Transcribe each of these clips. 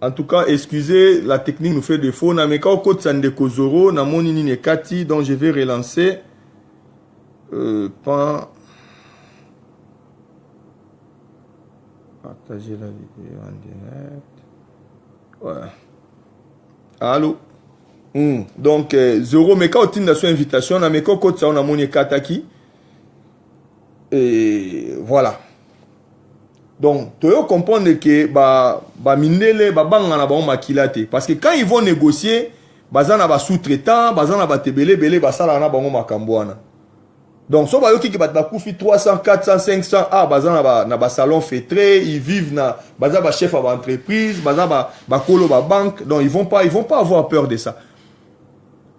En tout cas, excusez, la technique nous fait défaut. Na meka au code Sandeko Zoro, na mon nini Kati, donc je vais relancer. Partager la vidéo en direct. Ouais. Allô? Donc, Zoro meka au tin de son invitation, na meka au code sa on a mon Kataki. Et voilà. Donc, tu dois comprendre que minele banga na ba makilate parce que quand ils vont négocier, bazana ba sous-traitant, bazana ba tebele belé basala na bango makambwana. Donc, so ba yoki ki ba kufi 300, 400, 500 bazana na ba salon fêtré, ils vivent na bazana ba chef à entreprise, bazana ba kolo ba banque. Donc, ils vont pas avoir peur de ça.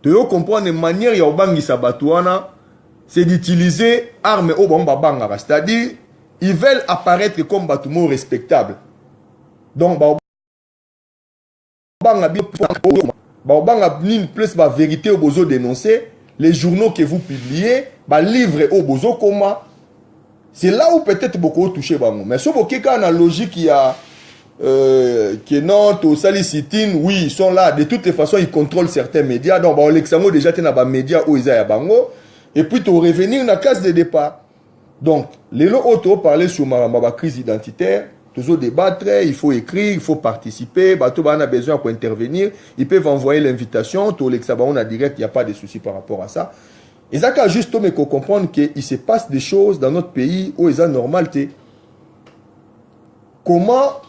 Tu dois comprendre une manière ya obangi sa batuana, c'est d'utiliser armes au bon banga, c'est-à-dire ils veulent apparaître comme bâtiment respectable. Donc, plus la vérité au besoin dénoncer, les journaux que vous publiez, livre au besoin comment. C'est là où peut-être beaucoup touché. Mais si vous avez une logique qui a qui est non, au Salicytine, oui, ils sont là. De toutes les façons, ils contrôlent certains médias. Donc, l'examen déjà, il y a des médias où ils sont. Et puis, tu revenir dans la case de départ. Donc, les autres parler sur ma crise identitaire, toujours débattre, il faut écrire, il faut participer, on a besoin pour intervenir, ils peuvent envoyer l'invitation, tout on a direct, il n'y a pas de souci par rapport à ça. Et ça, quand juste mais qu'on comprendre qu'il se passe des choses dans notre pays où ils ont normalité. Comment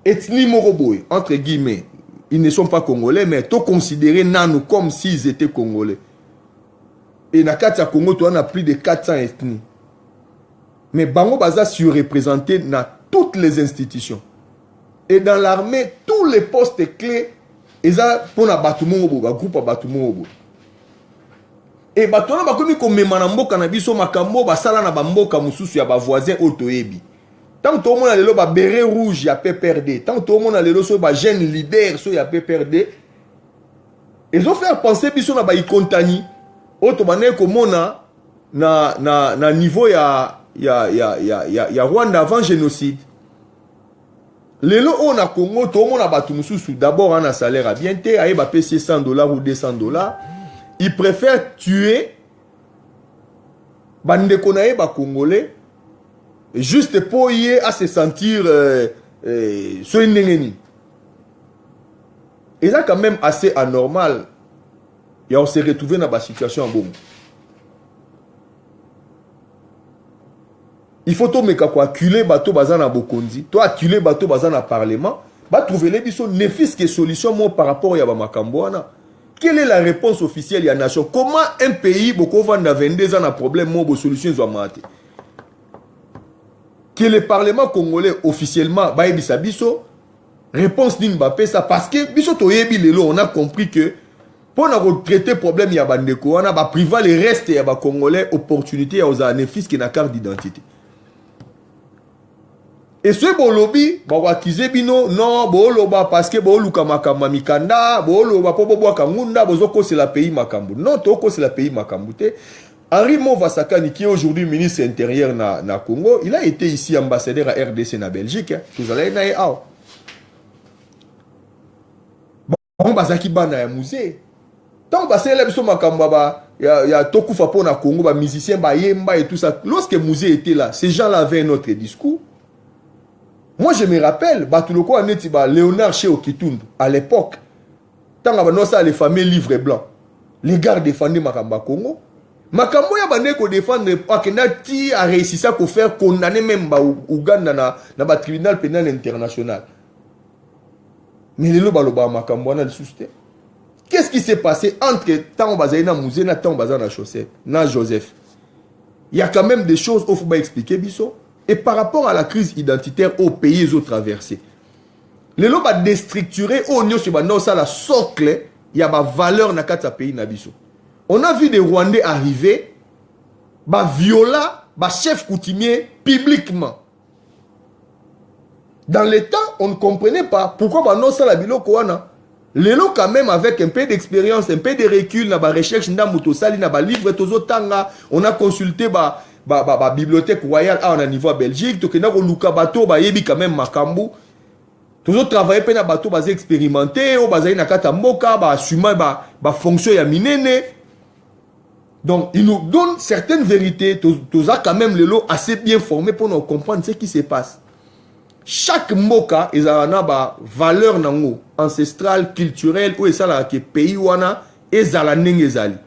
ethnie moroboy, entre guillemets, ils ne sont pas congolais, mais tout considéré nano comme s'ils étaient congolais. Et dans le Congo, on a plus de 400 ethnies. Mais Bango Baza surreprésenté dans toutes les institutions. Et dans l'armée, tous les postes clés, ils ont pour un groupe à bâtiment. Et bâtiment, comme Memanambo, Kanabiso, Makambo, Basala, Nabambo, Mususu, Yaba voisin, Otoebi. Tant que tout le monde a le béret rouge, il y a PPRD. Tant que tout le monde a le jeune leader, il y a PPRD. Ils ont fait penser que na Baïkontani. Autrement comme na niveau ya Rwanda avant génocide. Lelo on a Congo tout le monde a battu mususu d'abord on a salaire à bien té aye ba payer $100 ou $200. Ils préfèrent tuer bande konaye ba congolais juste pour y à se sentir so ndengeni. Et ça quand même assez anormal. Et on s'est retrouvé dans la situation en bon. Il faut tout mettre quoi acculer bateau bazan à Bokondi, toi acculer bateau bazan à Parlement, va trouver les bisous néfis que solution moi par rapport à Makamboana. Quelle est la réponse officielle de la nation? Comment un pays beaucoup vend à 22 ans un problème moi solution soit maté? Que le Parlement congolais officiellement ba ebisa biso réponse d'Mbappé ça parce que biso to yebi lelo on a compris que pour nous traiter le problème, il y a des on a privé les restes, il y a des Congolais, opportunité, il y a des fils qui ont une carte d'identité. Et ce bon lobby, non, parce que Boluka Makamba Mikanda, Boloba Poboboa Kamunda, Bozoko c'est le pays Makambu. Non, Toko c'est le pays Makambu. Henri Movasakani, qui est aujourd'hui ministre intérieur na Congo, il a été ici ambassadeur à RDC na Belgique. Vous allez na yao. Bon, Bazaki Bana ya musée. Tant que c'est là, il y a Toku Fapo na Congo, ba musicien, ba yemba et tout ça. Lorsque Mouzé était là, ces gens-là avaient un autre discours. Moi, je me rappelle, Batuloko a neti ba Léonard chez Okitundu, à l'époque. Tant que ça, les familles livres blancs. Les gars défendaient Makamba Congo. Makambo ya bande ko défendre Akenati a réussi ça ko faire condamner même ba Ouganda na ba tribunal pénal international. Mais les loba loba Makambo na le susté. Qu'est-ce qui s'est passé entre tant Bazaïna Mouzé et tant Bazana Chaussette, na Joseph? Il y a quand même des choses qu'il faut expliquer, Bisso. Et par rapport à la crise identitaire aux pays ils ont traversé, les lois sont déstructurés, la socle, il y a des valeurs dans le pays. On a vu des Rwandais arriver, violer, chef coutumier publiquement. Dans les temps, on ne comprenait pas pourquoi non ça la biloko wana. Lelo quand même avec un peu d'expérience, un peu de recul, na ba recherche nda mutosali na ba livre tozo tanga, on a consulté ba bibliothèque royale à un niveau à Belgique, to kena ko luka bato ba yebi quand même makambu. Toujours travailler pe na bateau basé expérimenté, au basé na kata mboka, ba assuma ba fonction ya minene. Donc, il nous donne certaines vérités. Tous a quand même le lot assez bien formé pour nous comprendre ce qui se passe. Chaque mboka, ils ont une valeur ancestrale, culturelle, où ils ont un pays où ils ont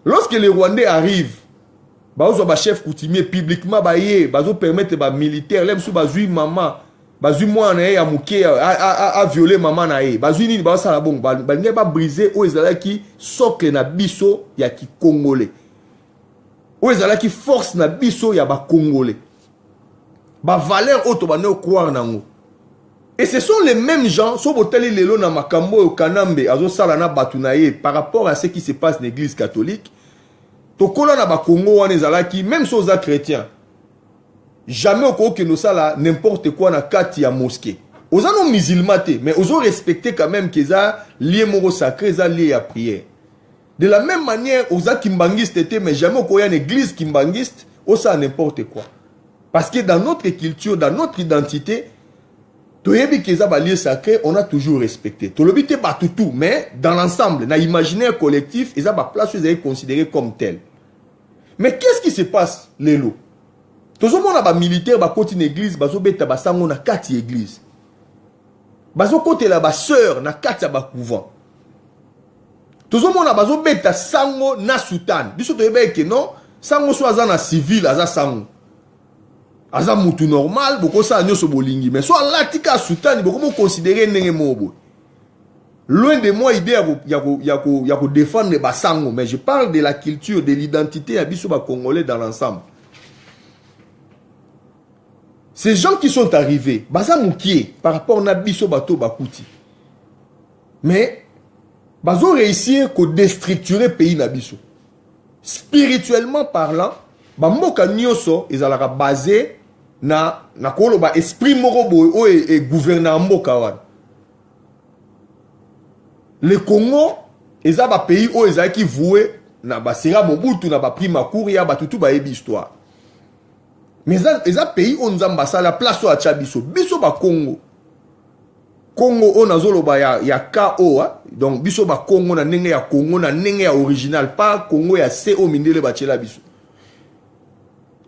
lorsque les Rwandais arrivent, ils ont un chef coutumier publiquement, ils permettent aux militaires, les maman, bazui moi na muke a violer maman na ye bazui nini ba sala bon ba ba briser o ezala ki socle na biso ya ki congolais o ezala ki force na biso ya ba congolais ba valeur auto ba ne croire nango. Et ce sont les mêmes gens so boteli lelo na makambo o kanambe azo sala na batu na ye par rapport à ce qui se passe dans l'église catholique to kola na ba Congo wana ezala ki même so za chrétien. Jamais au que nous ça là n'importe quoi na kati ya mosquée. Aux anos musulmans mais aux respecter quand même qu'ils a lié moro sacré, ça lié à prière. De la même manière aux a kimbangiste mais jamais au y a une église kimbangiste, au ça n'importe quoi. Parce que dans notre culture, dans notre identité, tout yebi qu'ils a lié sacré, on a toujours respecté. Tout le but est pas tout mais dans l'ensemble, dans l'imaginaire collectif, ils a pas place ils sont considérés comme tel. Mais qu'est-ce qui se passe les lots? Tous les gens qui militaires qui continuent l'église, ils ont sango na kati église. Ils ont côté la sœur na kati ba couvent. Tous les gens qui ont sango na sultan. Biso to yebe ke non, sango so aza na civil aza sango. Aza mutu normal, boko sa nyoso bolingi, mais so la tika sultan, boko mo considérer ndenge mobo. Loin de moi idée ya ko défendre ba sango, mais je parle de la culture, de l'identité ya biso ba congolais dans l'ensemble. Ces gens qui sont arrivés, baza moukié par rapport à biso bato bakuti. Mais bazo réussir ko déstructurer pays na biso. Spirituellement parlant, ba mboka nyoso ezalaka basé na kolo ba esprit moko boy o e gouvernement mboka wana. Le Congo eza ba pays o ezaki voué na ba sera Mobutu na ba prima couria ba tutu ba yebi histoire. Mais les pays où nous avons la place à Tchabiso, biso ba Congo. Congo on a zolo ba ya KO, donc biso ba Congo na nenge ya Congo na nenge ya original, pas Congo ya CO mindele ba chela biso.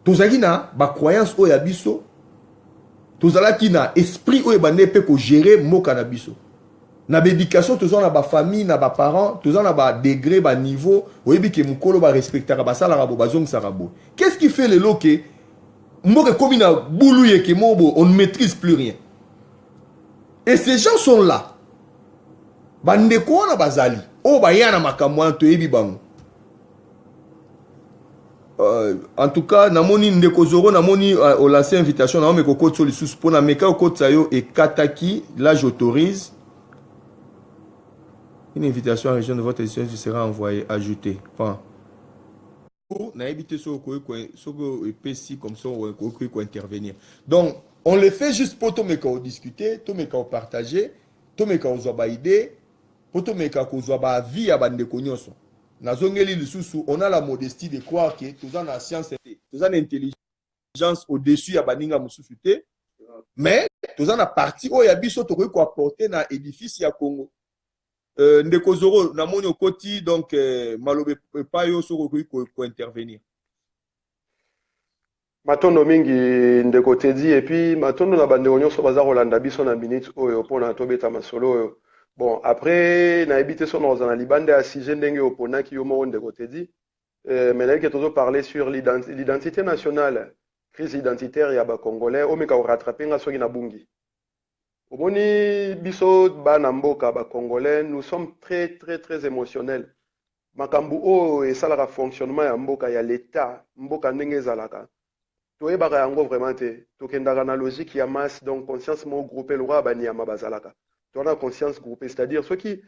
Tozaki na ba croyance o ya biso, tozalaki na esprit o ba ne pe ko gérer moka na biso. Na éducation tozana na ba famille na ba parents, tozana na ba degré ba niveau, oyebi ke mukolo ba respecter ba sala rabo ba zong sarabo. Qu'est-ce qui fait le loke? On ne maîtrise plus rien. Et ces gens sont là. Bandeko na bazali. O bayana makamwa to yebi bango. En tout cas, namoni ndeko zoro namoni au lancé invitation na meko kotso lisusu pona meka okotsa yo et kataki là j'autorise. Une invitation à la région de votre édition sera envoyée, ajoutée. Enfin, na éviter ce comme ça on intervenir. Donc on le fait juste pour tout me discuter, tout me partager, tout me zoba idée, pour tout me zoba vie à bande konyoso. Na zongeli lisusu on a la modestie de croire que tout en la science, tout en intelligence au-dessus ya baninga mususu te, mais tout en la partie o ya biso to ko apporter na édifice ya Congo. Ndeko Zoro na moni okoti donc malobe payo soko ko intervenir. Matondo mingi ndeko Teddy et puis matondo na bande onyo so baza Rolanda biso na minute oyo pona tobeta masolo oyo. Bon après na ebité so na na libande à sujet ndenge opona ki yo mo ndeko Teddy mais là que toujours parler sur l'identité nationale, crise identitaire ya ba congolais o meka rattraper nga soki na bungi. Omoni biso bana mboka ba congolais, nous sommes très émotionnels. Makambu o et ça la fonctionnement ya mboka ya l'état, mboka ndenge zalaka. Toyebaka yango vraiment te, tokendaka na logique ya masse donc conscience mo groupé lora bani ya mabazalaka. Tona conscience groupée, c'est-à-dire ceux qui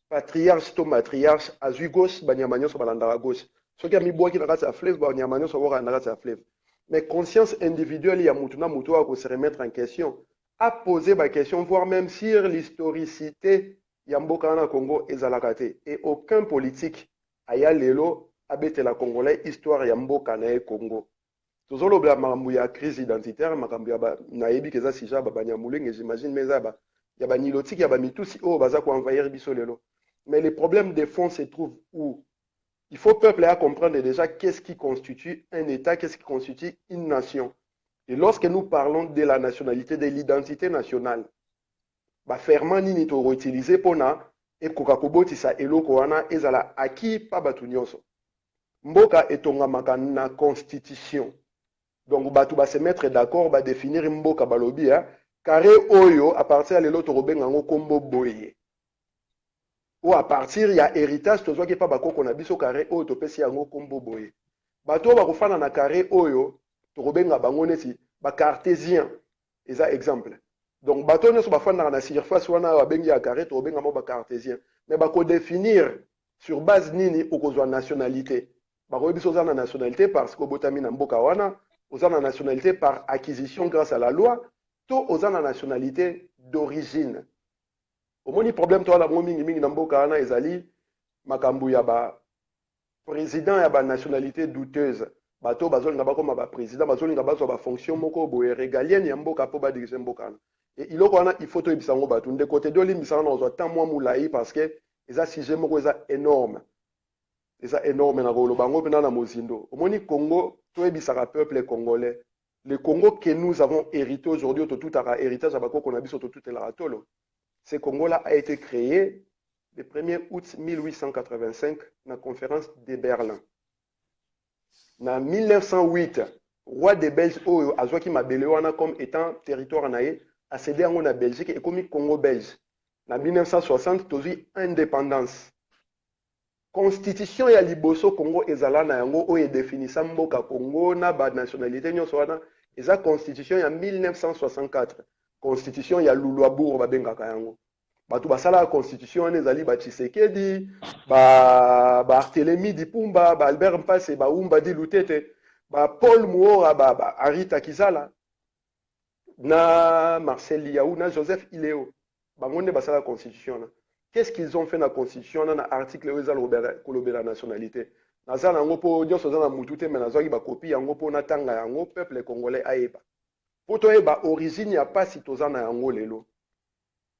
patriarche to matriarche azui gauche bani ya manyo so balanda gauche. Ceux qui a mi boaki na kati ya fleuve bani ya manyo so wora na kati ya fleuve. Mais conscience individuelle ya mutu na mutu ko se remettre en question. À poser ma question, voire même sur l'historicité Yamboka na Congo et Zalakate. Et aucun politique aya lelo abete la Congolais histoire Yamboka na Congo. tozoloba makambo ya crise identitaire makambo ya nayebi keza sija banyamulenge j'imagine mais ya banilotiki ya bamitusi oyo baza koenvahir biso lelo. Mais le problème de fond se trouve où il faut peuple à comprendre déjà qu'est-ce qui constitue un État, qu'est-ce qui constitue une nation. Et lorsque nous parlons de la nationalité, de l'identité nationale, ferment nini to utiliser pona et kokakobotisa eloko wana ezala aki pa batu nyonso. Mboka etongamaka na constitution. Donc batu ba se mettre d'accord ba définir mboka balobi carré oyo à partir de l'autre robenga ngo kombo boye. Ou à partir ya héritage tozwa ke pa bakoko na biso carré oyo topesi yango kombo boye. Bato ba kofana na carré oyo to robenga bango neti ba cartésien. Eza exemple. Donc bato nyonso bafana na surface wana ba bengi ya carré to robenga mo ba cartésien. Mais ba ko définir sur base nini okozwa nationalité. Ba ko biso za na nationalité parce que botami na mboka wana, oza na nationalité par acquisition grâce à la loi, to oza na nationalité d'origine. Omoni problème to la mingi mingi na mboka wana ezali makambu ya ba président ya ba nationalité douteuse. Bato bazolinga bakoma ba président bazolinga bazwa ba fonction moko boye régalienne ya mboka po ba diriger mboka wana. Et iloko wana il faut to ibisango bato nde côté de limbisa na ozwa tant moi moulayi parce que eza sujet moko eza énorme. Eza énorme na kolo bango pena na mozindo. Omoni Congo to ebisaka peuple congolais. Le Congo que nous avons hérité aujourd'hui tout à héritage à bako qu'on a biso tout la ratolo. Ce Congo-là a été créé le 1er août 1885 dans la conférence de Berlin. En 1908, roi des Belges, Azwaki Mabelewana comme étant territoire naïe, a cédé en Belgique et comme Congo belge. En 1960, tozi indépendance. Constitution ya liboso Congo ezala na yango oye définissa mboka Congo na ba nationalité nyonso wana eza constitution ya 1964. Constitution ya Luluabourg babengaka yango. Batu basala constitution wana ezali ba Tshisekedi, ba Barthélemy Dipumba, ba Albert Mpase, ba Umba Di Lutete, ba Paul Moura, ba Arita Kizala, na Marcel Liaou, na Joseph Ileo. Bango nde basala constitution na. Qu'est-ce qu'ils ont fait dans la constitution dans l'article où ils ont la nationalité? Naza nango po nyonso za na mutu te mais nazwaki ba copie yango po na tanga yango peuple congolais ayeba. Po to yeba origine ya pas si toza na yango lelo.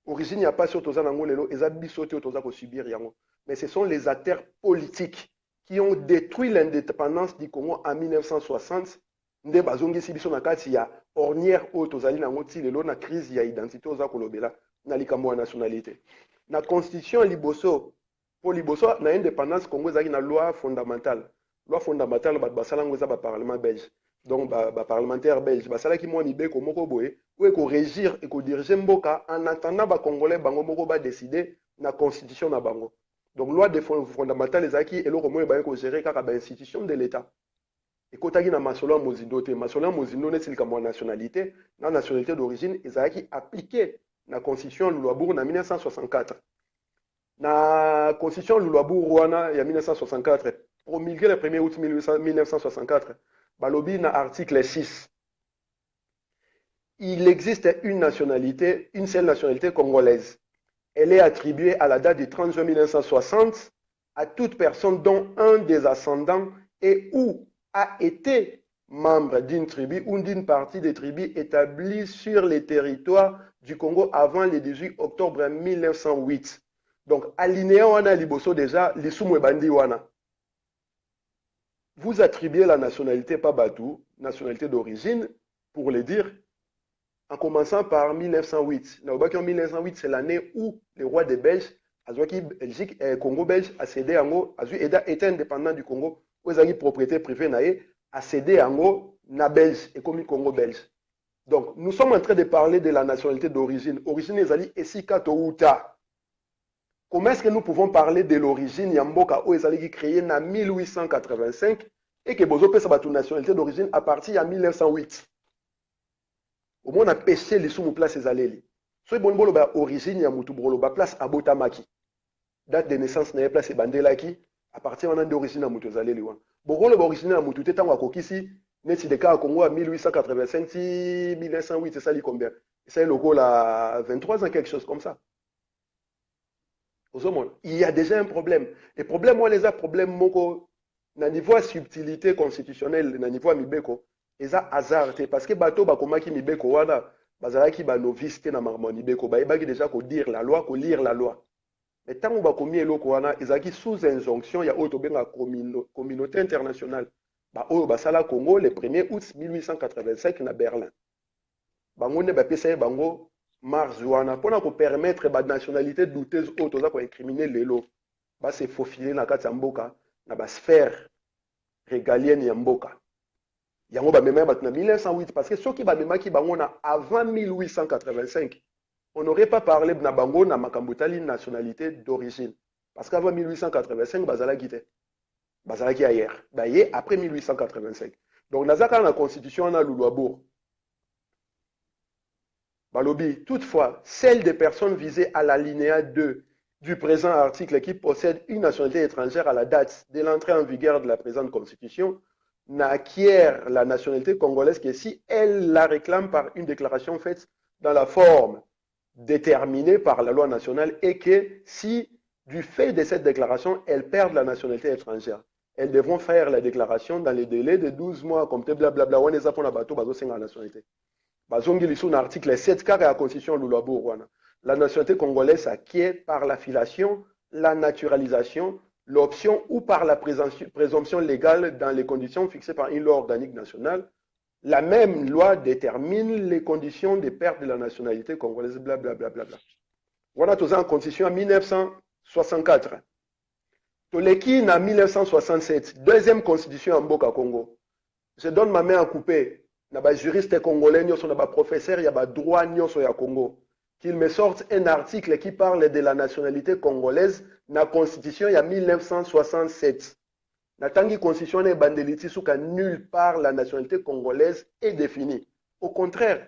Origine ya pas si toza na yango lelo eza biso te toza ko subir yango. Mais ce sont les acteurs politiques qui ont détruit l'indépendance du Congo en 1960. Nde bazongisi biso na kati ya ornière o tozali nango ti lelo na crise ya identité oza kolobela na likambo ya nationalité. La constitution liboso pour liboso na indépendance Congo ezali na loi fondamentale basala ngo eza ba parlement belge donc ba parlementaire belge basala ki mo mibeko moko boye ou ko régir et ko diriger mboka en attendant ba congolais bango moko ba décider na constitution na bango. Donc loi de fondamentale ezaki eloko mo ba ko gérer kaka ba institution de l'état. Et kotaki na masolo mozindo te masolo mozindo ne silika mo nationalité na nationalité d'origine ezaki appliqué la constitution Luluabourg en 1964. La constitution Luluabourg wana ya 1964 promulguée le 1er août 1964 balobi na article 6. Il existe une nationalité, une seule nationalité congolaise. Elle est attribuée à la date du 30 juin 1960 à toute personne dont un des ascendants est ou a été membre d'une tribu ou d'une partie des tribus établies sur les territoires du Congo avant le 18 octobre 1908. Donc, alinéa wana liboso déjà, lisumwe bandi wana. Vous attribuez la nationalité pas Batou, nationalité d'origine, pour le dire, en commençant par 1908. En 1908, c'est l'année où le roi des Belges, Azwaki Belgique et Congo belge, a cédé en haut, était indépendant du Congo, où ils ont une propriété privée naïe, a cédé en haut, na Belge et comme Congo belge. Donc, nous sommes en train de parler de la nationalité d'origine. Origine ezali esika to uta. Comment est-ce que nous pouvons parler de l'origine Yamboka ou ezali qui créé en 1885 et que bozo pesa batu nationalité d'origine à partir de 1908. Au moins on a pêché les sous place ezaleli. So bon bolo ba origine ya mutu bolo ba place abotamaki. Date de naissance na place bandelaki à partir d'origine ya mutu ezaleli wana. Bokolo ba origine ya mutu te tango akokisi neti de cas Congo à 1885, 1908, c'est ça li combien? C'est le goal à 23 ans, quelque chose comme ça. Il y a déjà un problème. Le problème, moi, les problèmes moko, na niveau subtilité constitutionnelle, na niveau mibeko, eza hasard te parce que bato bakomaki mibeko wana bazalaki banovice te na makambo ya mibeko bayebaki déjà kodire la loi kolire la loi mais ntango bakomi eloko wana ezalaki sous injonction ya oyo tobengaka communauté internationale baoyo basala Congo le 1er août 1885 na Berlin bango nde bapesa ye bango marge wana mpona kopermettre banationalité douteuse oyo toza koincrimine lelo base faufile na kati ya mboka na basphère régalienne ya mboka yango bamemaki bato na 1908 parce que soki bamemaki bango na avant 1885 on n'aurait pas parlé na bango na makambo etali nationalité d'origine parce qu'avant 1885 bazalaki te bazalaki ailleurs baye après 1885 donc naza kaka na constitution wana lulwabourg balobi toutefois celle des personnes visées à l'alinéa 2 du présent article qui possède une nationalité étrangère à la date de l'entrée en vigueur de la présente constitution n'acquiert la nationalité congolaise que si elle la réclame par une déclaration faite dans la forme déterminée par la loi nationale et que si, du fait de cette déclaration, elles perdent la nationalité étrangère. Elles devront faire la déclaration dans les délais de 12 mois, comme blablabla, on est à la bateau, la nationalité. Bazongi lisou na article 7 car la constitution Lulabo Rwanda. La nationalité congolaise s'acquiert par l'affiliation, la naturalisation, l'option ou par la présomption légale dans les conditions fixées par une loi organique nationale. La même loi détermine les conditions de perte de la nationalité congolaise, blablabla. Voilà tout ça en constitution en 1964. Toleki en 1967, deuxième constitution en Mboka Congo. Je donne ma main à couper. Na ba juriste congolais, na ba professeur, ya ba droit nyonso ya Congo. Qu'il me sorte un article qui parle de la nationalité congolaise na constitution il y a 1967. Na tangi constitution ne bandeliti souka nulle part la nationalité congolaise est définie. Au contraire,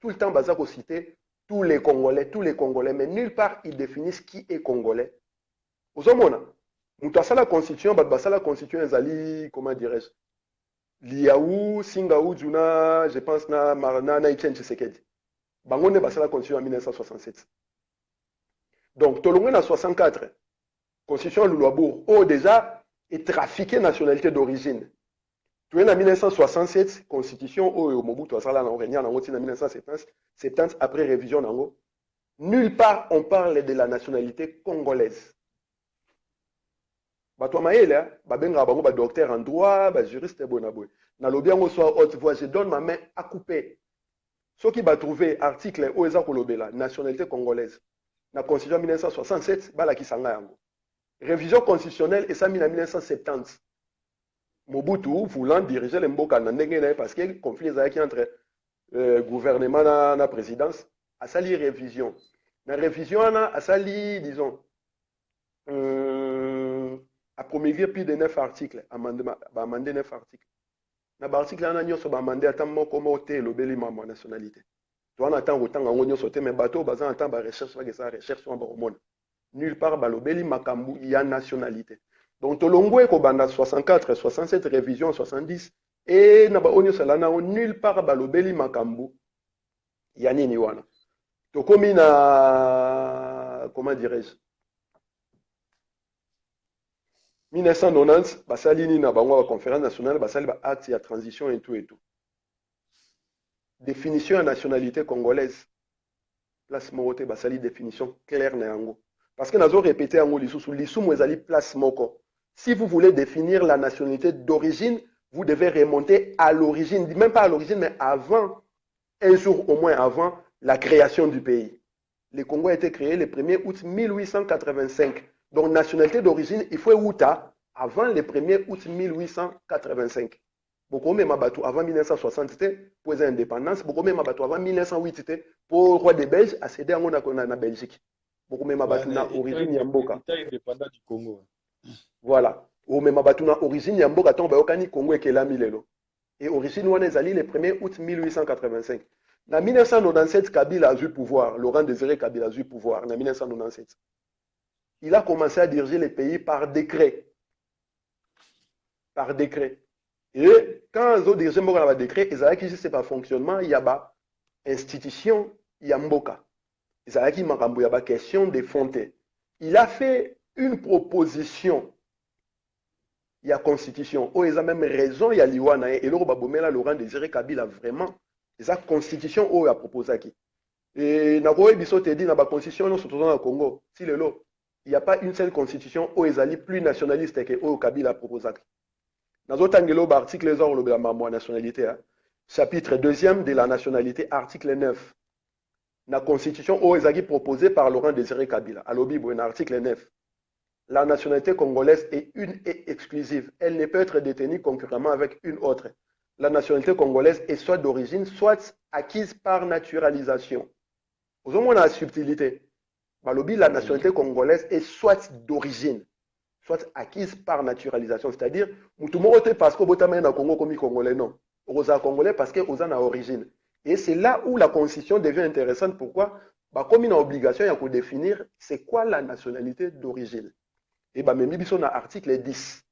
tout le temps bazako citer tous les Congolais, mais nulle part ils définissent qui est Congolais. Ozomona, mutasa la constitution, la constitution ezali, comment dirais-je, Liaou, Singaou, Djuna, je pense na Marana, na Etienne Tshisekedi. Bango ne basala constitution en 1967. Donc, Tolongwe na 64, constitution Lulwabourg, oh déjà, est trafiqué nationalité d'origine. Tu es en 1967, constitution, oh Mobutu asala na Orenia, na Oti na 1970, après révision nango. Nulle part on parle de la nationalité congolaise. Bato maele, babenga bango ba docteur en droit, ba juriste bonaboy. Na lobi yango soit haute voix, je donne ma main à couper. Ceux qui va trouver article Oeza Kolobela, nationalité congolaise, na constitution 1967, bala kisanga yango. Révision constitutionnelle et ça en 1970. Mobutu voulant diriger le Mboka parce que le conflit entre gouvernement et la présidence, a sali révision. La révision a sali, disons, a promulgué plus de 9 articles, amendé 9 articles. Dans l'article, on a amendé à tant comment ôter le béliman de nationalité. Tu en attends autant en on sauté mais bateau basant en temps recherche recherche sur un nulle part balobeli makambu il y a nationalité. Donc tolongwe ko banda 64, 67 révision 70 et na ba onyo sala na nulle part balobeli makambu il y a nini wana. To komi na comment dirais-je 1990 basali ni na bango ba conférence nationale basali ba acte ya transition et tout et tout. Définition de nationalité congolaise. Place moko basali définition claire na yango. Parce que nous avons répété en l'issou mwezali place moko. Si vous voulez définir la nationalité d'origine, vous devez remonter à l'origine, même pas à l'origine, mais avant, un jour au moins avant la création du pays. Le Congo a été créé le 1er août 1885. Donc, nationalité d'origine, il faut outa avant le 1er août 1885. Beaucoup même avant 1960 pour les indépendances, beaucoup même avant 1908 pour le roi des Belges accéder à Belgique. Beaucoup même na origine ya mboka. Indépendant du Congo. Voilà. Ou même na origine ya mboka tomba yokani Congo ekelami lelo. Et origine wana ezali le 1er août 1885. Na 1997 Kabila a eu pouvoir, Laurent Désiré Kabila a eu pouvoir en 1997. Il a commencé à diriger le pays par décret. Par décret. Et quand ils ont dirigé mboka par décret, ils avaient qui c'est pas fonctionnement, il y a ba institution, il y a mboka. Zalaki Makambo yaba question de Fonté. Il a fait une proposition il y a constitution. Oh, ils ont même raison, il y a l'Iwana. Et là, Babomela, Laurent Désiré Kabila, vraiment, ils ont constitution, oh, il a proposé qui. Et Nagoye Bisso te dit, dans la constitution, nous sommes au Congo. Si le lot, il n'y a pas une seule constitution, oh, ils sont plus nationalistes que oh, Kabila a proposé. Dans l'autre article, les ordres de la nationalité, hein. Chapitre 2e de la nationalité, article 9. La constitution, oh, ils ont proposée par Laurent Désiré Kabila. À l'obi, article 9. La nationalité congolaise est une et exclusive. Elle ne peut être détenue concurremment avec une autre. La nationalité congolaise est soit d'origine, soit acquise par naturalisation. Vous avez la subtilité. La nationalité congolaise est soit d'origine, soit acquise par naturalisation. C'est-à-dire, tout le monde parce que vous avez un Congo comme Congolais, non. Vous êtes Congolais parce que vous avez une origine. Et c'est là où la constitution devient intéressante. Pourquoi? Comme une obligation, il y a que définir c'est quoi la nationalité d'origine. Et bien, même si on a article 10,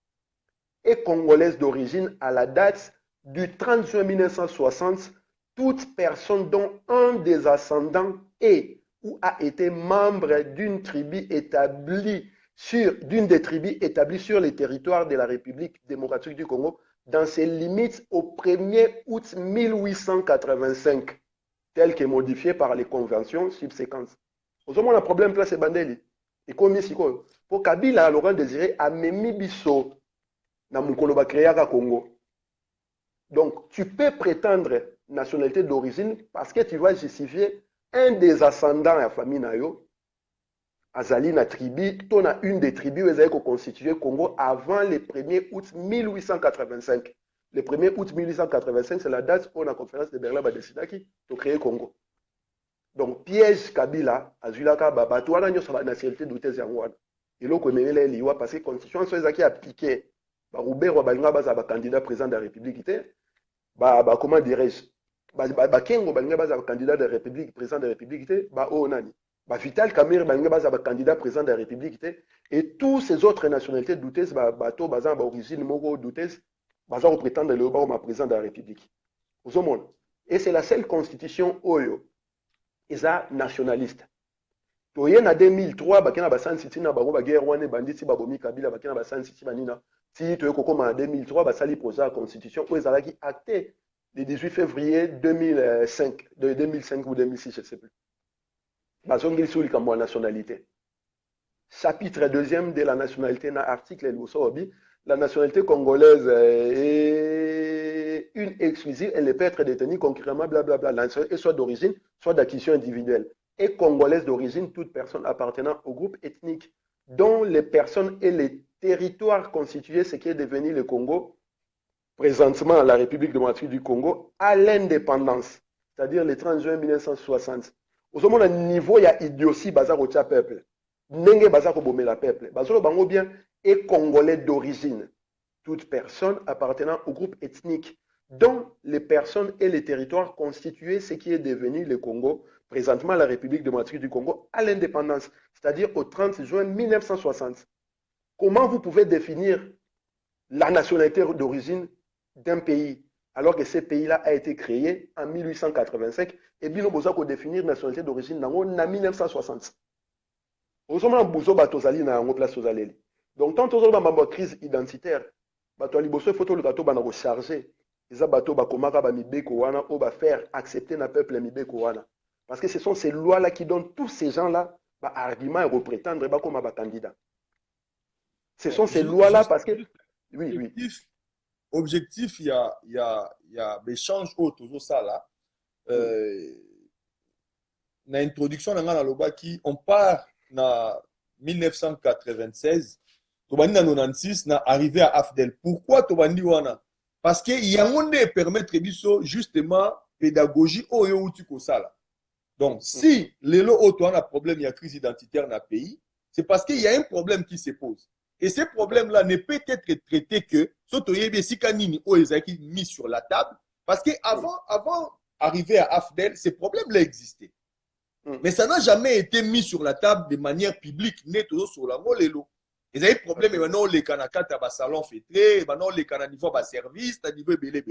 est congolaise d'origine à la date du 30 juin 1960, toute personne dont un des ascendants est ou a été membre d'une tribu établie d'une des tribus établies sur les territoires de la République démocratique du Congo dans ses limites au 1er août 1885, tel que modifié par les conventions subséquentes. Au moins, le problème là, c'est Bandeli. Et comme ici, pour Kabila, Laurent Désiré a mis biso na mukolo ba créa Congo. Donc, tu peux prétendre nationalité d'origine parce que tu vas justifier un des ascendants de la famille Nayo, Azali na tribu, tu as une des tribus où ils ont constitué le Congo avant le 1er août 1885. Le 1er août 1885, c'est la date où la conférence de Berlin a décidé de créer le Congo. Donc, piège Kabila, Azulaka, Babatou, on a une nationalité d'Outez Yangouane. Et là, on a les lois parce que la constitution est appliquée. Roubert Wabalinga Baza, candidat président de la République, comment dirais-je, Kengo Balinga Baza, candidat de la République, président de la République, Onani. Vital Kamerhe Balinga Baza, candidat président de la République, et tous ces autres nationalités d'Outez, Bato, Baza, origine Mogo d'Outez, Baza, prétendent le Baoma, président de la République. Et c'est la seule constitution Oyo. Eza nationaliste. Toye na 2003 bakena ba San City na bango ba guerre wane banditi babomi Kabila bakena ba San City banina. Si toye kokoma na 2003 basali posa la constitution où ezalaki acté le 18 février 2005 de 2005 ou 2006 je sais plus. Bazongeli sur likambo nationalité. Chapitre 2e de la nationalité na article Lusobi, la nationalité congolaise est une exclusive, elle ne peut être détenue concurremment, blablabla, et soit d'origine, soit d'acquisition individuelle. Et congolaise d'origine, toute personne appartenant au groupe ethnique dont les personnes et les territoires constitués ce qui est devenu le Congo, présentement la République démocratique du Congo, à l'indépendance, c'est-à-dire le 30 juin 1960. Au moment où niveau, il y a idiotie, bazar au peuple. Nenge bazar au bomé la peuple. Bazar bango bien et congolais d'origine. Toute personne appartenant au groupe ethnique dont les personnes et les territoires constitués ce qui est devenu le Congo, présentement la République démocratique du Congo, à l'indépendance, c'est-à-dire au 30 juin 1960. Comment vous pouvez définir la nationalité d'origine d'un pays alors que ce pays-là a été créé en 1885 et bien nous devons définir la nationalité d'origine en 1960. Nous sommes en bouzo batozali na en place aux donc tant que nous avons une crise identitaire, bato liboso photo le bateau bana recharger. Les bateaux bakomaka ba mibeko wana o ba faire accepter na peuple mibeko wana. Parce que ce sont ces lois-là qui donnent tous ces gens-là ba argument et reprétendre ba comme ba candidat. Ce sont ces lois-là parce que oui. Objectif, il y a l'échange autour ça là. Na introduction na loba qui on part na 1996 tobandi na 96 na arrivé à Afdel. Pourquoi tobandi wana? Parce que yangonde permettre biso justement pédagogie oyo uti ko sala. Donc si lelo auto a un problème, il y a crise identitaire dans le pays, c'est parce qu'il y a un problème qui se pose. Et ce problème-là ne peut être traité que sotoyebe sikanini o ezaki mis sur la table parce que avant d'arriver à Afdel, ces problèmes-là existaient. Mais ça n'a jamais été mis sur la table de manière publique, net sur la molelo. Ils avaient problème et maintenant les canakata ba salon fêté, maintenant les cananivo ba service, à niveau belé.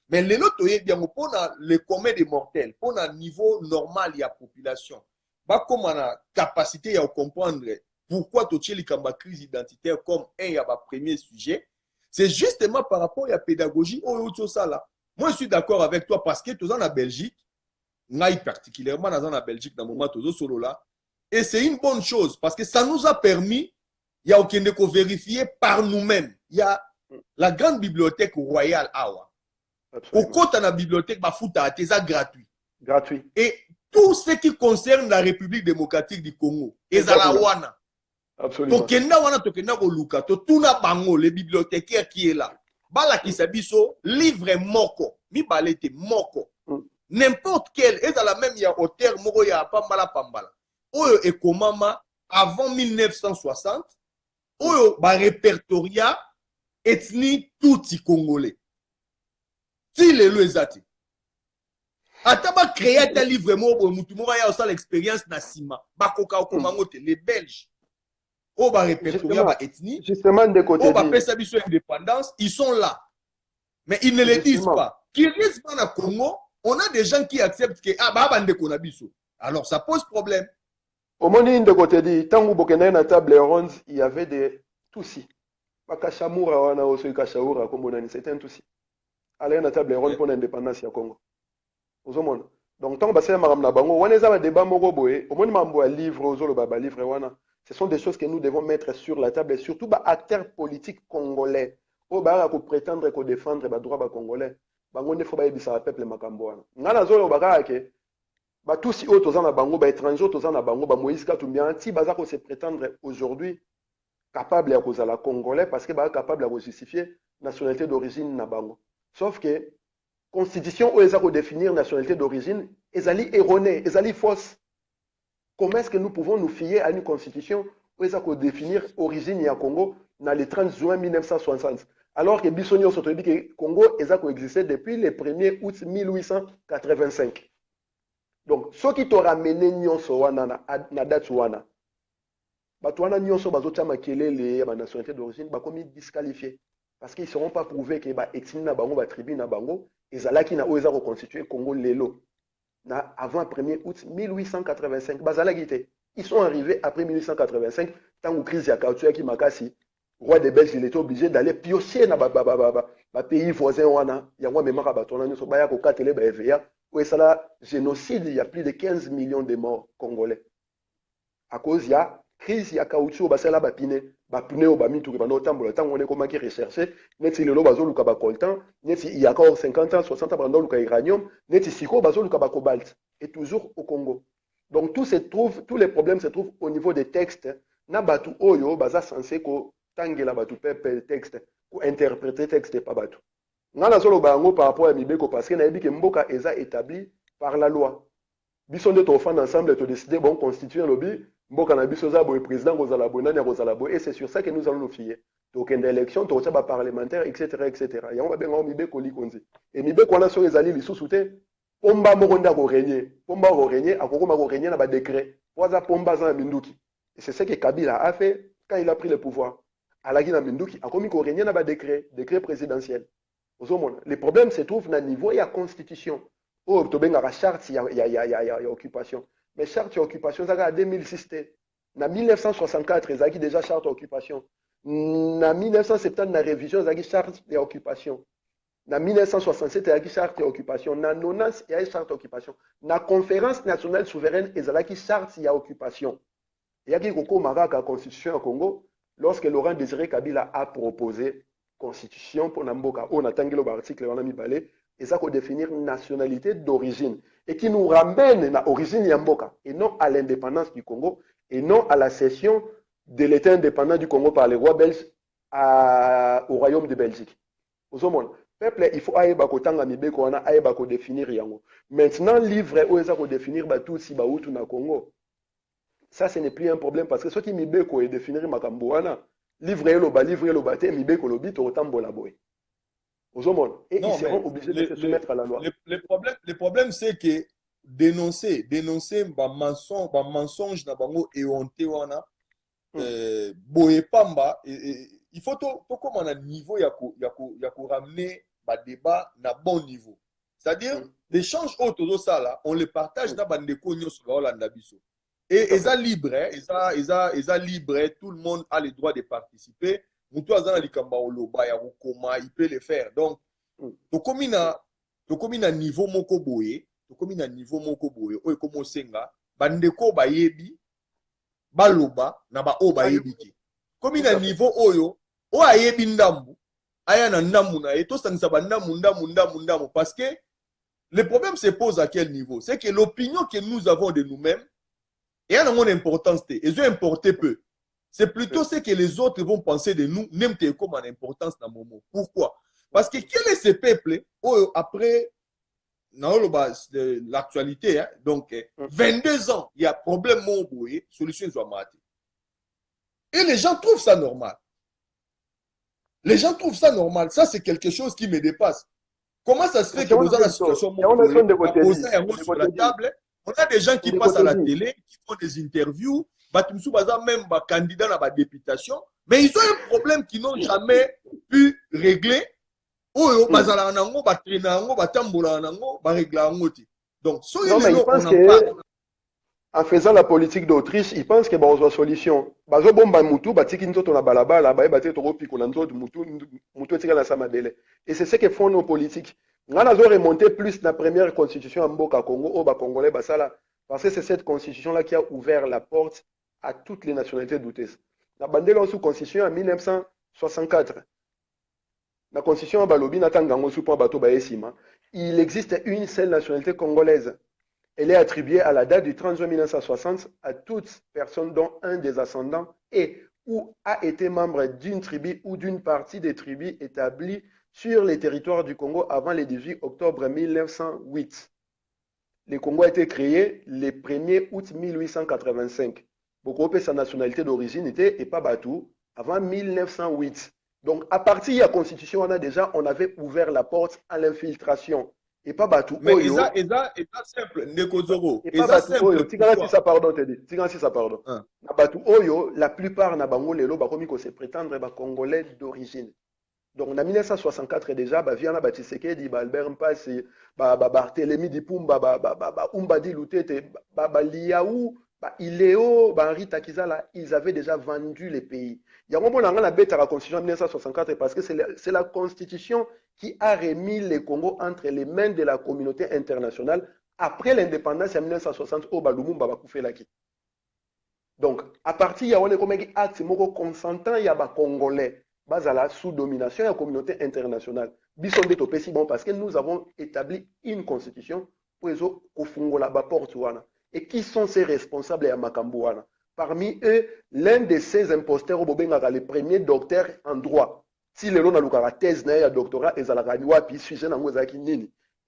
Mais les lots bien pour le commun des mortels, pour un niveau normal il y a population. Pas comme on a capacité à comprendre pourquoi tu as la crise identitaire comme un y a premier sujet. C'est justement par rapport à la pédagogie. Moi, je suis d'accord avec toi parce que tu es en Belgique, particulièrement dans la Belgique, dans le moment où solo là, et c'est une bonne chose parce que ça nous a permis, il y a aucun de vérifier par nous-mêmes. Il y a la grande bibliothèque royale Awa. Au côté de la bibliothèque, c'est gratuit. Gratuit. Et tout ce qui concerne la République démocratique du Congo, Ezalawana. Absolument. Tokenda Luka, Totuna Bango, les bibliothécaires qui est là. Bala Kisabiso, livre moko, mi balete moko. N'importe quel, et dans la même, il y a auteur, moko, il y a Pambala Pambala. Oyo et Komama, avant 1960, Oyo, ba répertoria, ethnie tout congolais. Si les loisati. Ataba créé un livre moko, Moutumora ya aussi l'expérience Nassima, Bakoka Okomango, les Belges. Oh, bah, répertorier, bah, ethnie. Justement, de côté. Oh, bah, indépendance, ils sont là. Mais ils ne le disent pas. Qui risquent pas dans le Congo, on a des gens qui acceptent que, ah, bah, bande konabiso. Alors, ça pose problème. Au moment de côté dit, tant que Bokena na table ronde, il y avait des soucis. Bakashamura wana oso kashaura comme on a c'était un souci. Aller na table ronde pour l'indépendance du Congo. Ozomona. Donc tant que maram na bango, wana za débat moko boye, au moins mambo livre ozolo baba livre wana. Ce sont des choses que nous devons mettre sur la table et surtout les acteurs politiques congolais. Ils peuvent prétendre qu'ils défendent les droits congolais. Ils faut que le peuple makamboana. Ngana zolo baka ke ba tous autres na bango ba étrangers autres na bango ba Moïse Katumbi ti baza ko se prétendre aujourd'hui capable ya kozala congolais parce que ba capable de justifier nationalité d'origine na bango. Sauf que constitution où ils ont définir nationalité d'origine, ezali erronée, ezali fausse. Comment est-ce que nous pouvons nous fier à une constitution où ils ont définir l'origine du Congo dans le 30 juin 1960 alors que Bissonio se dit que le Congo a existé depuis le 1er août 1885. Donc, ce qui t'a ramené na date wana, batouana nyonso bazotia makelele la nationalité d'origine ba comme disqualifié parce qu'ils ne seront pas prouvés que ba ethnie na bango ba tribu na bango ezalaki na oza reconstituer Congo lelo. Avant le 1er août 1885, ils sont arrivés après 1885, tant que crise ya qui Makasi, roi des Belges, il était obligé d'aller piocher dans les pays voisins. Il y a un génocide, il y a plus de 15 millions de morts congolais. À cause de la crise ya caoutchouc, bapine au bamitu bano tambola tango ne komaki rechercher neti lelo bazo luka ba coltan neti il y a encore 50 ans 60 ans bando luka uranium neti siko bazo luka ba cobalt et toujours au Congo. Donc tous les problèmes se trouvent au niveau des textes na batu oyo baza censé ko tangela batu pepe texte ko interpréter texte pa batu ngana solo bango par rapport à mibeko parce que na yebi ke mboka eza établi par la loi biso nde to fanda ensemble to décider bon constituer lobby mboka na biso za boye président kozala boye nani kozala boye et c'est sur ça que nous allons nous fier donc une élection to ba parlementaire etc yango ba benga mibeko likonzi et mibeko wana so ezali lisusu te pomba moko nda ko régner akokoma ko régner na ba décret poza pomba za minduki et c'est ce que Kabila a fait quand il a pris le pouvoir alaki na minduki akomi ko régner na ba décret présidentiel ozomona les problèmes se trouvent na niveau ya constitution oh to benga la charte ya occupation. Mais charte d'occupation, ça en 2006. En 1964, ils ont déjà charte d'occupation. En 1970, la révision, ils ont charte d'occupation. En 1967, ils ont charte d'occupation. En 1990, il y a charte d'occupation. La conférence nationale souveraine, ils ont charte d'occupation. Il y a qui la constitution au Congo, lorsque Laurent Désiré Kabila a proposé constitution pour Namboka, on a tangué l'article, on a mis balai, et ça pour définir une nationalité d'origine et qui nous ramène à l'origine Yamboka et non à l'indépendance du Congo et non à la cession de l'État indépendant du Congo par les rois belges au royaume de Belgique. Peuple, il faut aller bakotanga mibeko wana aller bako définir yango. Maintenant livre où ça ko définir tout si ba utu na Congo. Ça ce n'est plus un problème parce que ce qui mibeko est définir makambo wana livre lo ba te mibeko lobi to tambola boy. Et non, ils seront obligés de se soumettre à la loi. Le problème, c'est que dénoncer mensonge na bango et honte wana boye pamba il faut to comme on a niveau ya ko ramener ba débat na bon niveau. C'est-à-dire l'échange autour de ça là, on le partage na bandeko nyoso ba Holanda biso. Et ils sont libres, tout le monde a le droit de participer. mutu aza na likambo ya oloba ya kokoma il peut le faire. Donc tokomi na niveau moko boye oyo ekomi osenga bandeko bayebi baloba na baoyo bayebi te. Komi na niveau oyo ayebi ndambu aya na ndambu na ye tosangisa bandambu parce que le problème se pose à quel niveau? C'est que l'opinion que nous avons de nous-mêmes et a une importance, ils ont importé peu. C'est plutôt ce que les autres vont penser de nous, même comme en importance dans mon mot. Pourquoi? Parce que quel est ce peuple après l'actualité, hein, donc 22 ans, il y a problème mon solution soit matée. Et les gens trouvent ça normal. Les gens trouvent ça normal. Ça, c'est quelque chose qui me dépasse. Comment ça se fait que dans la situation sur la table, on a des gens qui passent à la télé, qui font des interviews, même candidats à la députation, mais ils ont un problème qu'ils n'ont jamais pu régler. Donc, Non, mais ils pensent que en faisant la politique d'Autriche, ils pensent que bah, on a solution. Bah, zo bomba mutu, bah tiki nzoto na balabala, bah bah toko piko na nzoto mutu tika na samadele. Et c'est ce que font nos politiques. Nga na zo remonter plus la première constitution en Mboka Congo, au ba congolais bah ça là, parce que c'est cette constitution là qui a ouvert la porte à toutes les nationalités d'Outes. La bandela sous constitution en 1964. La constitution balobi na tangango sous point bateau ba esima. Il existe une seule nationalité congolaise. Elle est attribuée à la date du 30 juin 1960 à toute personne dont un des ascendants est ou a été membre d'une tribu ou d'une partie des tribus établies sur les territoires du Congo avant le 18 octobre 1908. Le Congo a été créé le 1er août 1885. Beaucoup sa nationalité d'origine était et pas Batou avant 1908. Donc à partir de la constitution, on avait ouvert la porte à l'infiltration. Et pas Batou. Mais c'est simple, Nekozoro. Et pas Batou. Si ça pardon, te dit. Si ça pardon. Na Batou Oyo, la plupart na bango lelo bakomi ko se prétendre ba congolais d'origine. Donc en 1964 déjà, ba Viana Batisekedi, ba Albert Mpasi, ba Barthélemy Dipumba, ba Umbadi Lutete, ba Liaou, ba Iléo, ba Henri Takizala, ils avaient déjà vendu les pays. Il y a un moment dans la bête à la constitution de 1964 parce que c'est la constitution qui a remis le Congo entre les mains de la communauté internationale après l'indépendance en 1960 au Balumumba Bakouffelaki. Donc, à partir de là, il y a un acte consentant, il y a des Congolais basala sous domination de la communauté internationale. Bisonde topesi bon parce que nous avons établi une constitution pour les autres porte. Et qui sont ces responsables à Makambouana? Parmi eux, l'un de ces imposteurs, le premier docteur en droit. Si le long a la thèse, il y a doctorat, et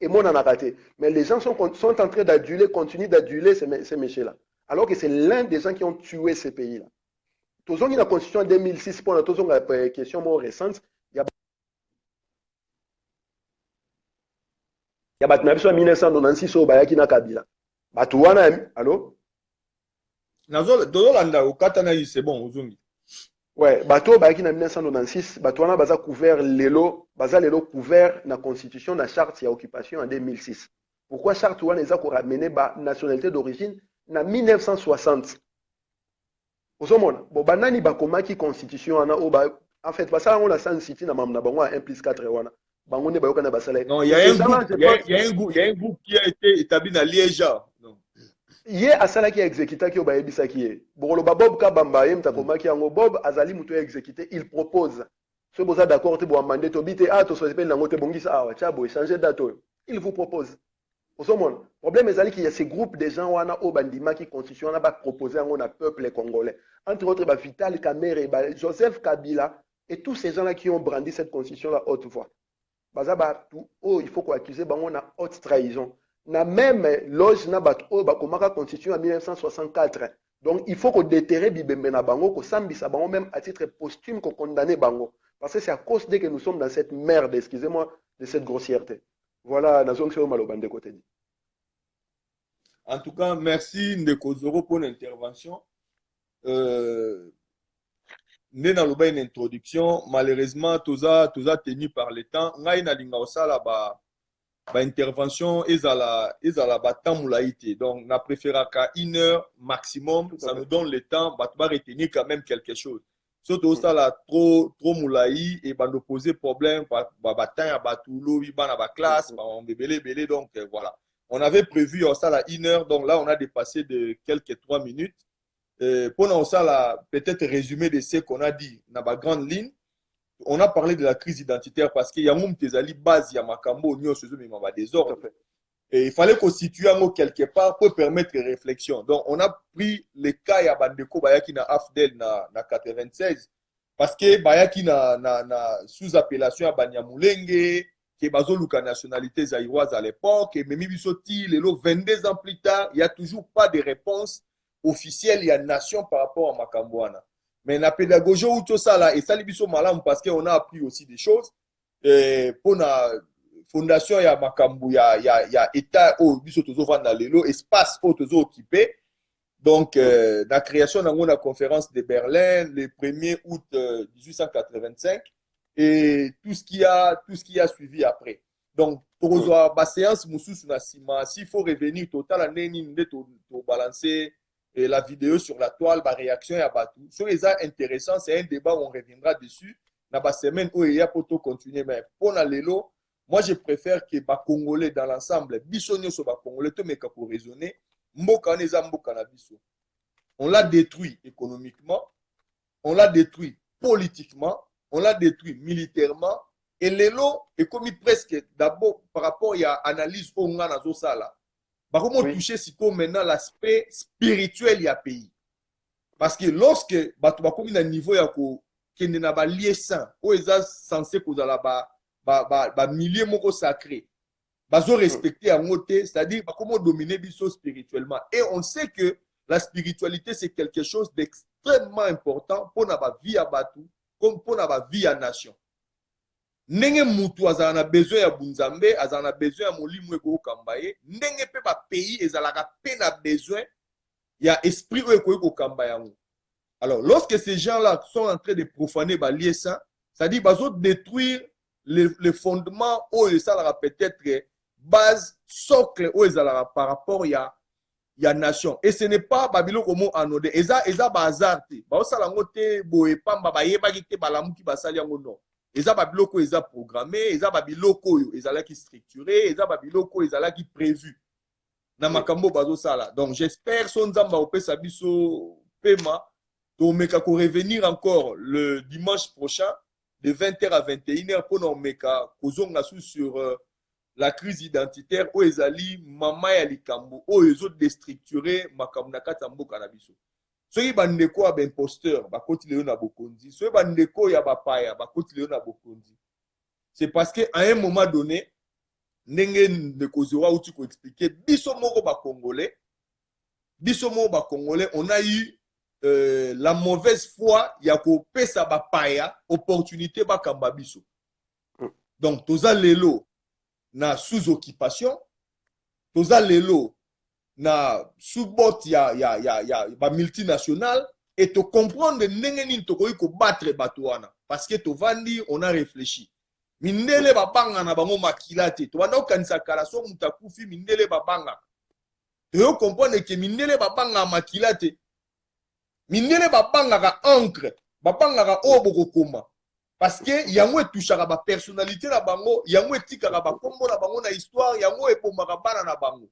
moi, on a raté. Mais les gens sont en train d'aduler, continuent d'aduler ces méchants-là. Alors que c'est l'un des gens qui ont tué ces pays-là. Tous la constitution en 2006, pour la question récente, il y a en 1996 au Bayaki na Kabila. Batouana, allô? C'est bon, Ozungi. Ouais, bateau Bayaki na 1996, Batouana baza couvert lelo couvert na constitution na charte ya occupation en 2006. Pourquoi charte ouana eza ko ramener ba nationalité d'origine na 1960? Osomona, bon banani bakomaki constitution ana o ba en fait basala on la San City na mamna bango 1+4 wana. Bango ne bayoka na basala. Non, il y a un groupe qui a été établi dans Liège. Ye asala qui a exécuté qui oba ebisa qui est bolo Bob Kabamba yem takomaki yango Bob azali muto exécuté il propose ce boza d'accord te bo amandé to bité to so epeli nango te bongisa awa chabo changer date il vous propose osomona problème ezali qu'il y a ces groupes de gens wana o bandima qui constitution na ba proposer yango na peuple congolais entre autres ba Vital Kamerhe ba Joseph Kabila et tous ces gens là qui ont brandi cette constitution là haute voix baza ba tout il faut qu'on accuse bango na haute trahison. Na même loge na bato o bakomaka constitution en 1964. Donc il faut qu'on déterre Bibembe na bango, qu'on sambisa bango même à titre posthume, qu'on condamne bango. Parce que c'est à cause de que nous sommes dans cette merde, excusez-moi, de cette grossièreté. Voilà, dans zone malobande côté. En tout cas, merci Ndeko Zoro pour l'intervention. Nena loba une introduction, malheureusement, tout ça tenu par le temps. Ngai na linga osala ba intervention ezala batamulaïté. Donc, on a préféré qu'à 1 heure maximum, ça nous donne le temps, bah, retenir quand même quelque chose. surtout ça là trop moulaï et bando poser problème bataille à batulo bana ba classe on belé donc voilà. On avait prévu ça là 1 heure, donc là on a dépassé de quelques 3 minutes. Pour ça là peut-être résumé de ce qu'on a dit dans la grande ligne. On a parlé de la crise identitaire parce qu'il y a un tezali base ya makambo nyonso zo mema ba désordre. Et il fallait constituer un mot quelque part pour permettre réflexion. Donc, on a pris le cas ya bandeko bayaki na AFDEL na 96 parce que bayaki na sous appellation ya Banyamulenge qui bazo luka nationalité zaïroise à l'époque et memi bisoti lelo 22 ans plus tard, il y a toujours pas de réponse officielle ya nation par rapport à Makambouana. Mais la pédagogie ou tout ça là et ça biso malam parce qu'on a appris aussi des choses pour na fondation ya makambu ya état au biso tozo vanda lelo espace au tozo occupé donc la création dans la conférence de Berlin le 1er août 1885 et tout ce qui a suivi après donc pour ba séance mususu na sima s'il faut revenir total année ninde to balancer la vidéo sur la toile ba réaction ya batu so ça intéressant c'est un débat où on reviendra dessus na ba semaine où il y a pour continuer mais pour na lelo. Moi, je préfère que les Congolais dans l'ensemble, bisonyo so ba Congolais, tout mais pour raisonner, mboka neza mboka na biso. On l'a détruit économiquement, on l'a détruit politiquement, on l'a détruit militairement. Et l'élo est commis presque d'abord par rapport à l'analyse au nga nazo sala. Par comment toucher si maintenant l'aspect spirituel ya pays. Parce que lorsque batu ba commis na niveau ya ko kende na ba lié saint, o eza censé kozala ba milliers moko sacré bazo respecter en côté c'est-à-dire comment dominer biso spirituellement et on sait que la spiritualité c'est quelque chose d'extrêmement important pour na ba vie à batu comme pour na ba vie à nation ndenge mutu azala na besoin ya bunzambe azala na besoin ya molimo eko kambaye ndenge pe ba pays ezalaka pe na besoin ya esprit eko kamba yango. Alors lorsque ces gens-là sont en train de profaner ba lié ça c'est-à-dire bazo détruire les fondements où ils sont peut-être base socle où ils sont par rapport à la nation et ce n'est pas babilo comme anodé eza bazar te ba osala ngote boye pamba ba yeba kite balamuki basali yango non eza babilo ko eza programmé eza babilo ko yo ezala ki structuré eza babilo ko ezala ki prévu na makambo bazo sala. Donc j'espère son nzamba opesa biso pema to meka ko revenir encore le dimanche prochain de 20h à 21h pour nous mettre sur la crise identitaire où ezali mama ya likambo où les autres déstructurés makambo na kati mboka na biso. Soki bandeko ya imposteur ba koti leo na bokonzi, soki bandeko ya bapaya ba koti leo na bokonzi. C'est parce que à un moment donné ndenge ndeko zora uti ko expliquer biso moko ba congolais on a eu la mauvaise foi ya ko pesa ba paya opportunité ba kamba biso. Donc toza lelo na sous occupation, toza lelo na sous bot ya ba multinational et to comprendre ndenge nini to ko battre batouana parce que to vandi on a réfléchi. Mindele ba banga na bango makilate to banda okanisa kala so mutakufi mindele ba banga. To comprendre que mindele ba banga makilate mindele babangaka encre babangaka oyo koma parce que yango etouchaka ba personnalité na bango yango etikaka ba kombo na bango na histoire yango epomaka bana na bango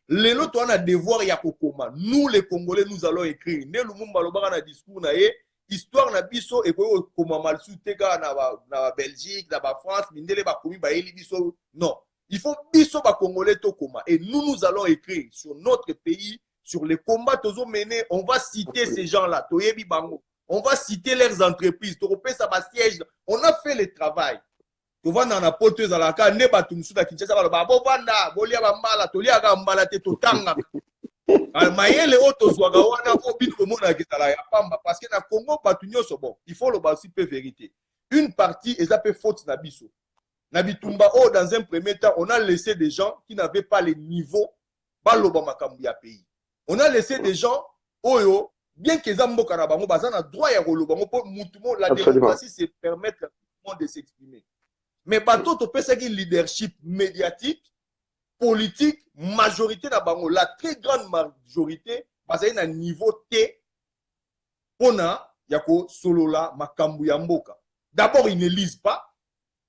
lelo to na devoir ya kokoma nous les Congolais nous allons écrire ne Lumumba lobaka na discours na ye histoire na biso ekoyo koma malsu teka na Belgique na ba France mindele ba komi ba eli biso non il faut biso ba Congolais to koma et nous allons écrire sur notre pays. Sur les combats tozo menés, on va citer ces gens-là. Toyebi bango. On va citer leurs entreprises. Toropé ça va siège. On a fait le travail. Tovan dans la porteuse à la carte. Ne batumsu da Kinshasa ba bo vanda. Bolia bambala. Tolia gambala te totanga. Mayele oto zwaga wana obit komona kitala ya pamba parce que na Congo batunyo so bon. Il faut le basi peu vérité. Une partie est peu faute na biso. Na bitumba oh dans un premier temps, on a laissé des gens qui n'avaient pas le niveau baloba makambu ya pays. On a laissé des gens, oyo, bien que Zambo Karabango, bazana droit ya rolobango pour mutumo la démocratie c'est permettre à tout le monde de s'exprimer. Mais bateau to pesa qui leadership médiatique, politique, majorité na bango, la très grande majorité, bazana na niveau T, on a yako solola makambu ya mboka. D'abord, ils ne lisent pas.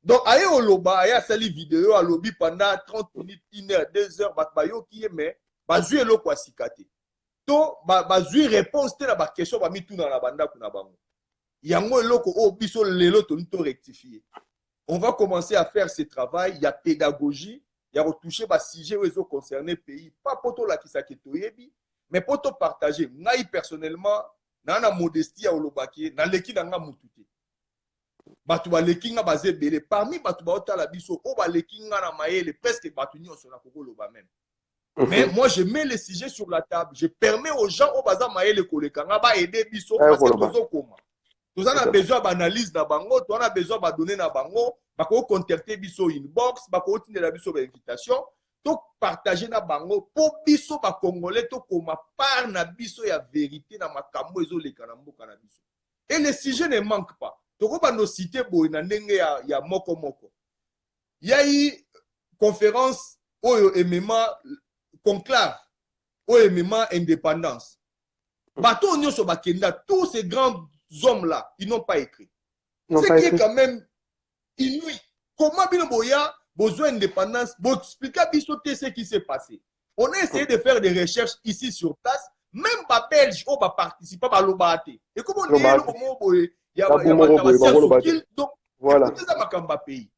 Donc, aye oloba, aye asali vidéo, alobi pendant 30 minutes, 1 heure, 2 heures, bayo qui est, mais, bazui elo kwa sikate. To, bazui réponse te na ba question, ba mitu na banda kuna bango. Yango eloko, oh, biso lelo to nito rectifier. On va commencer à faire ce travail, il y a pédagogie, il y a retouché ba sujet où ils ont concerné pays, pas poto la kisake toyebi, mais poto partager. Ngai personnellement, na modestie à olobaki, na leki na nga mutute. Batu ba leki nga bazé belé, parmi batu ba otala biso, o ba leki nga na maele, presque batu nyonso na koko loba même. Mais moi, je mets les sujets sur la table. Je permets aux gens au bazar maele koleka nga ba aider biso parce que tozo koma. Nous avons besoin d'analyse na bango, nous avons besoin de donner na bango, bako contacter biso inbox, bako tine la biso invitation, to partager na bango pour biso ba congolais to koma par na biso ya vérité na makambo ezo leka na mboka na biso. Et les sujets ne manquent pas. Toko bando cité boy na ndenge ya moko moko. Il y a eu conférence oyo emema conclave, oyo emema indépendance. Bato nyoso bakenda tous ces grands hommes-là, ils n'ont pas écrit. Ce qui est quand même inouï. Comment bien boya besoin d'indépendance, pour expliquer à bisoter ce qui s'est passé. On a essayé de faire des recherches ici sur place, même les Belges ont participé à l'Obate. Et comment on dit, il y a donc, écoutez ça, ma pays.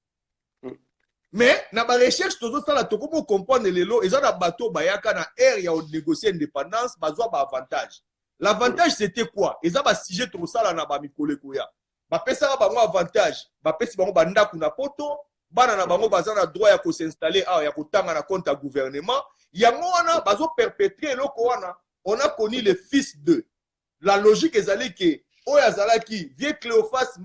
Mais, dans la recherche, tout ça, tout comme comprendre les lots, ils ont un bateau, bayaka na air, il y a négocié indépendance, bazoa ba avantage. L'avantage, c'était quoi? Ils ont un sujet tout ça, là, na ba mikole koya. Ba pesa ba mo avantage, ba pesi ba mo banda kuna poto, bana na bango bazana droit ya ko s'installer, ya ko tanga na compte à gouvernement. Yango wana bazo perpétrer loko wana, on a connu les fils d'eux. La logique est allée que oya zalaki, vieux Cléophas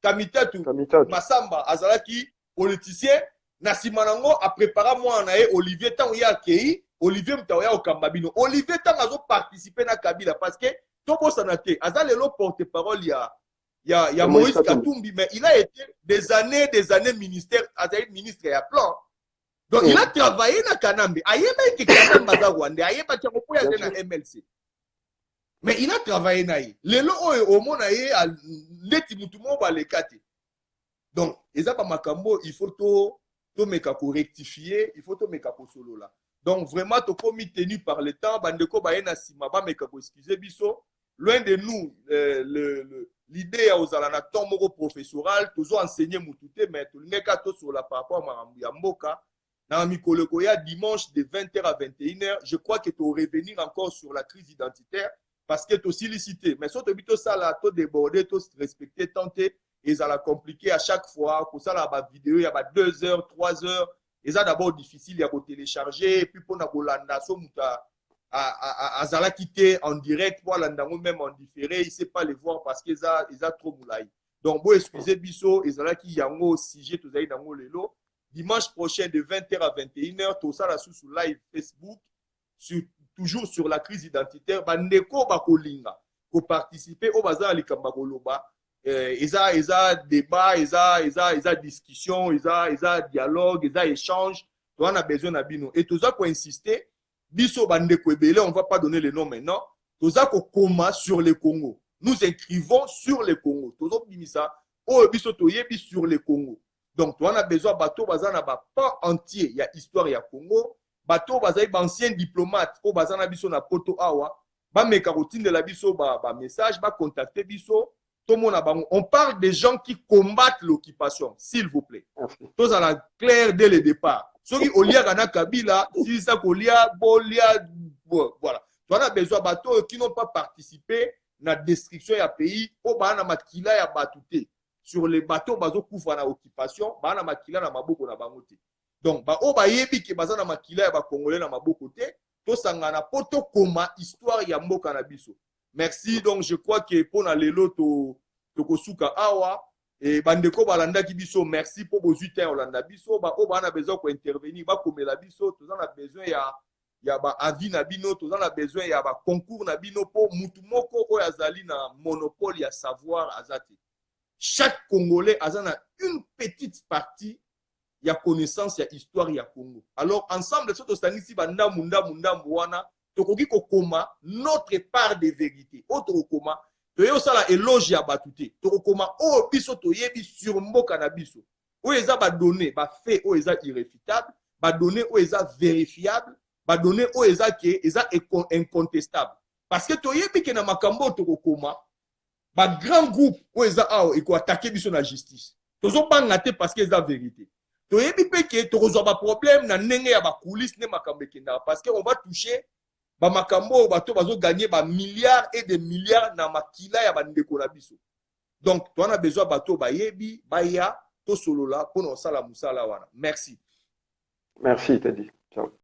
Kamitatu, Massamba azalaki politicien, na simanango a préparé moi na Olivier Tan ya kei, Olivier Mtaoya au Kambabino. Olivier Tan a participé na Kabila parce que Tobo Sanate, azale lo porte-parole il y a Moïse Katumbi, mais il a été des années ministre à plan. Donc il a travaillé dans Kanambe. Ayeba été Kanambe Bazawande, ayeba Tchamopoya na MLC. Mais il a travaillé na ye. Lelo au monde aye a leti mutumo ba lekate. Donc, eza pa makambo, il faut to meka ko rectifier, il faut to meka ko solo là. Donc vraiment to komi tenu par le temps, bandeko ba na sima ba meka ko excuser biso. Loin de nous, l'idée aux alana tomoko professoral, toujours enseigner mutute, mais tout le cas sur la par rapport à Mboka. Dans Mikolo Koya, dimanche de 20h à 21h, je crois que tu vas revenir encore sur la crise identitaire parce que tu as aussi licité. Mais si tu as ça là, tu débordé, tu respecté, tenté, et ça l'a compliqué à chaque fois. Pour ça, là, la vidéo, il y a 2 heures, 3 heures. Et ça, d'abord, difficile, il y a télécharger. Et puis, pour Nabolanda, à Zala quitter en direct, pour l'andango même en différé, il ne sait pas les voir parce qu'ils ont trop moulaï. Donc, bon, excusez Bisso, et Zala qui y a un sujet, tout ça, dans le lot. Dimanche prochain, de 20h à 21h, tout ça, là, sous live Facebook, toujours sur la crise identitaire. Bandeko Bakolinga, pour participer au bazar Likambagoloba. Ils ont débat, ils ont discussion, ils ont dialogue, ils ont échange. On a besoin d'abino. Et tout ça pour insister, biso bandeko ebele, on ne va pas donner le nom maintenant. Tout ça qu'on coma sur le Congo. Nous écrivons sur le Congo. Tout ça bimisa, oh biso toyebi sur le Congo. Donc on a besoin bateau bazana ba pas entier, il y a histoire il y a Congo. Bateau bazai ancien diplomate, oh bazana biso na poto awa, ba meka routine de la biso ba message, ba contacter biso. On parle des gens qui combattent l'occupation, s'il vous plaît. Tous à la claire dès le départ. Ceux qui ont lié à Kabila, si ça Kolia, Bolia, voilà. Tu as besoin de bateaux qui n'ont pas participé à la destruction du pays. Au bana makila ya batouté sur les bateaux bazo kufa na occupation, bana makila na maboko na bangote. Donc ba o ba yebi ke bazana makila ya ba congolais na maboko te, to sangana poto koma histoire ya mboka na biso. Merci. Donc, je crois que pour les lots, Tokosuka Awa, et Bandeko Balanda Kibiso, merci pour vos 8 ans, Olanda Biso, on a besoin d'intervenir, comme la Biso, tout on a besoin, il y a avis Nabino, tout on a besoin, il y a concours Nabino pour Mutumoko, Oyazali, na monopole, il y a savoir, Azati. Chaque Congolais a une petite partie, il y a connaissance, il y a histoire, il y a Congo. Alors, ensemble, ce que Banda, Munda, Mouana, tokoki kokoma notre part de vérité autre koma toye osala éloge ya bato te tokokoma oyo biso toyebi sur mboka na biso oyo eza badonné bafe oyo eza irréfutable badonné oyo eza vérifiable badonné oyo eza ke eza incontestable parce que toyebi ke na makambo oyo tokokoma bagrand groupe oyo eza awa ekoatake biso na justice tozobanga te parce que eza vérité toyebi mpe ke tokozwa baproblème na ndenge ya bacoulisse nde makambo ekendaka parce que on va toucher bamakambo oyo bato bazoganye bamilliards et des milliards na makila ya bandeko na biso donc toana besoin bato bayebi baya tosolola mpona osala mosala wana merci Merci, Teddy. Ciao.